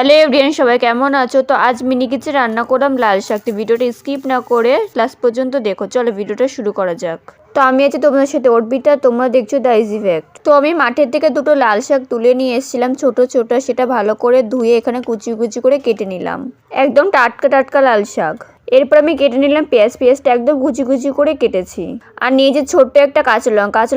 Hello everyone, সবাই কেমন আছো? তো আজ মিনি কিচেনে রান্না করলাম লাল শাক। তো ভিডিওটা স্কিপ না করে লাস্ট পর্যন্ত দেখো। চলো ভিডিওটা শুরু করা যাক। তো আমি আছি তোমাদের সাথে অর্পিতা, তোমরা দেখছো দ্য ইজি ফ্যাক্ট। তো আমি মাঠের থেকে দুটো লাল শাক তুলে নিয়ে এসেছিলাম ছোট ছোট, সেটা ভালো করে ধুয়ে এখানে কুচি কুচি করে কেটে নিলাম। একদম টাটকা টাটকা লাল শাক। এরপর আমি কেটে নিলাম পেঁয়াজটা একদম কুচি কুচি করে কেটেছি। আর নিয়েছি ছোট্ট একটা কাঁচা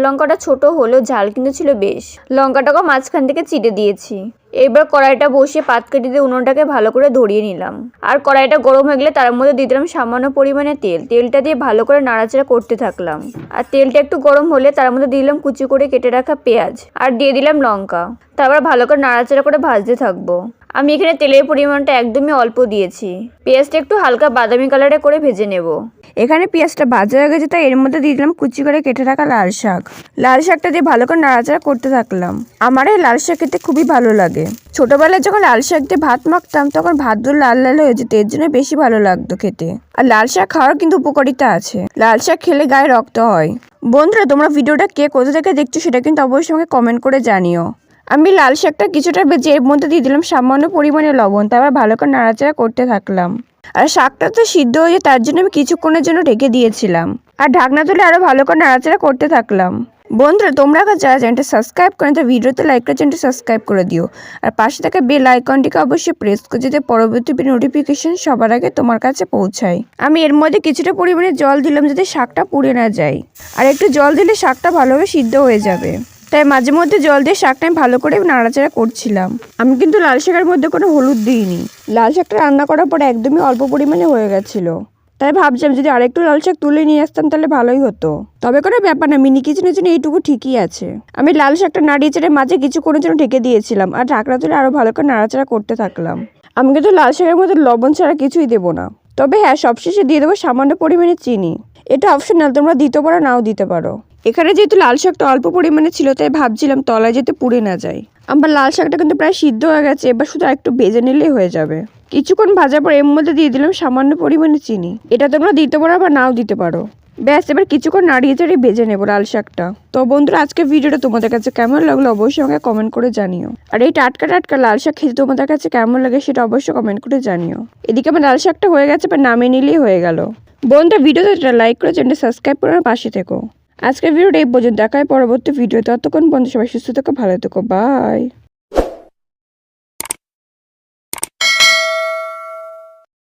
লঙ্কাটা ছোট হলেও ঝাল কিন্তু ছিল বেশ। লঙ্কাটাকে মাঝখান থেকে চিড়ে দিয়েছি। এবার কড়াইটা বসিয়ে পাতকেটে দিয়ে উনুনটাকে ভালো করে ধরিয়ে নিলাম। আর কড়াইটা গরম হয়ে গেলে তার মধ্যে দিয়ে দিলাম সামান্য পরিমাণে তেলটা দিয়ে ভালো করে নাড়াচাড়া করতে থাকলাম। আর তেলটা একটু গরম হলে তার মধ্যে দিয়ে দিলাম কুচি করে কেটে রাখা পেঁয়াজ আর দিয়ে দিলাম লঙ্কা। তারপর ভালো করে নাড়াচাড়া করে ভাজতে থাকবো। আমি এখানে তেলের পরিমাণটা একদমই অল্প দিয়েছি। পেঁয়াজটা একটু হালকা বাদামি কালারে করে ভেজে নেব। এখানে পেঁয়াজটা ভাজা হয়ে গেছে, তাই এর মধ্যে দিয়ে দিলাম কুচি করে কেটে রাখা লাল শাকটা দিয়ে ভালো করে নাড়াচাড়া করতে থাকলাম। আমার এই লাল শাক খেতে খুবই ভালো লাগে। ছোটবেলায় যখন লাল শাক দিয়ে ভাত মাখতাম তখন ভাতগুলো লাল লাল হয়ে যেত, এর জন্য বেশি ভালো লাগতো খেতে। আর লাল শাক খাওয়ার কিন্তু উপকারিতা আছে। লাল শাক খেলে গায়ে রক্ত হয়। বন্ধুরা, তোমরা ভিডিওটা কে কোথা থেকে দেখছো সেটা কিন্তু অবশ্যই আমাকে কমেন্ট করে জানিও। আমি লাল শাকটা কিছুটা ভেজে এর মধ্যে দিয়ে দিলাম সামান্য পরিমাণে লবণ, তারপর ভালো করে নাড়াচাড়া করতে থাকলাম। আর শাকটা তো সিদ্ধ হয়ে যায়, তার জন্য আমি কিছুক্ষণের জন্য ঢেকে দিয়েছিলাম। আর ঢাকনা তুলে আরো ভালো করে নাড়াচাড়া করতে থাকলাম। বন্ধুরা, তোমরা যারা চ্যানেলটা সাবস্ক্রাইব করেন তো ভিডিওতে লাইক করে চ্যানেলটা সাবস্ক্রাইব করে দিও। আর পাশে থাকা বেল আইকনটিকে অবশ্যই প্রেস করে যাতে পরবর্তী নোটিফিকেশন সবার আগে তোমার কাছে পৌঁছায়। আমি এর মধ্যে কিছুটা পরিমাণে জল দিলাম যাতে শাকটা পুড়ে না যায়। আর একটু জল দিলে শাকটা ভালোভাবে সিদ্ধ হয়ে যাবে। তাই মাঝে মধ্যে জল দিয়ে শাকটা আমি ভালো করে নাড়াচাড়া করছিলাম। আমি কিন্তু লাল শাকের মধ্যে কোনো হলুদ দিইনি। লাল শাকটা রান্না করার পর একদমই অল্প পরিমাণে হয়ে গেছিল। তাই ভাবছিলাম যদি আরেকটু লাল শাক তুলে নিয়ে আসতাম তাহলে ভালোই হতো। তবে কোনো ব্যাপার না, মিনি কিচেনের জন্য এইটুকু ঠিকই আছে। আমি লাল শাকটা নাড়িয়ে চেড়ে মাঝে কিছুক্ষণের জন্য ঢেকে দিয়েছিলাম আর ঢাকনা তুলে আরো ভালো করে নাড়াচাড়া করতে থাকলাম। আমি কিন্তু লাল শাকের মধ্যে লবণ ছাড়া কিছুই দেবো না। তবে হ্যাঁ, সবশেষে দিয়ে দেবো সামান্য পরিমাণে চিনি। এটা অপশনাল, তোমরা দিতে পারো নাও দিতে পারো। এখানে যেহেতু লাল শাকটা অল্প পরিমাণে ছিল তাই ভাবছিলাম তলায় যেতে পুড়ে না যায়। আমার লাল শাকটা কিন্তু প্রায় সিদ্ধ হয়ে গেছে, এবার শুধু একটু ভেজে নিলেই হয়ে যাবে। কিছুক্ষণ ভাজার পর এর মধ্যে দিয়ে দিলাম সামান্য পরিমাণে চিনি। এটা তোমরা দিতে পারো বা নাও দিতে পারো। ব্যাস, এবার কিছুক্ষণ নাড়িয়ে চাড়িয়ে ভেজে নেবো লাল শাকটা। তো বন্ধুরা, আজকের ভিডিওটা তোমাদের কাছে কেমন লাগলো অবশ্যই আমাকে কমেন্ট করে জানিও। আর এই টাটকা টাটকা লাল শাক খেতে তোমাদের কাছে কেমন লাগে সেটা অবশ্যই কমেন্ট করে জানিও। এদিকে আমার লাল শাকটা হয়ে গেছে, এবার নামিয়ে নিলেই হয়ে গেল। বন্ধুরা, ভিডিওটা লাইক করে চ্যানেলটা সাবস্ক্রাইব করে আমার পাশে থেকো। আজকের ভিডিওটা এই পর্যন্ত, দেখা হয় পরবর্তী ভিডিও। ততক্ষণ বন্ধু সবাই সুস্থ থেকো, ভালো থেকো, বাই।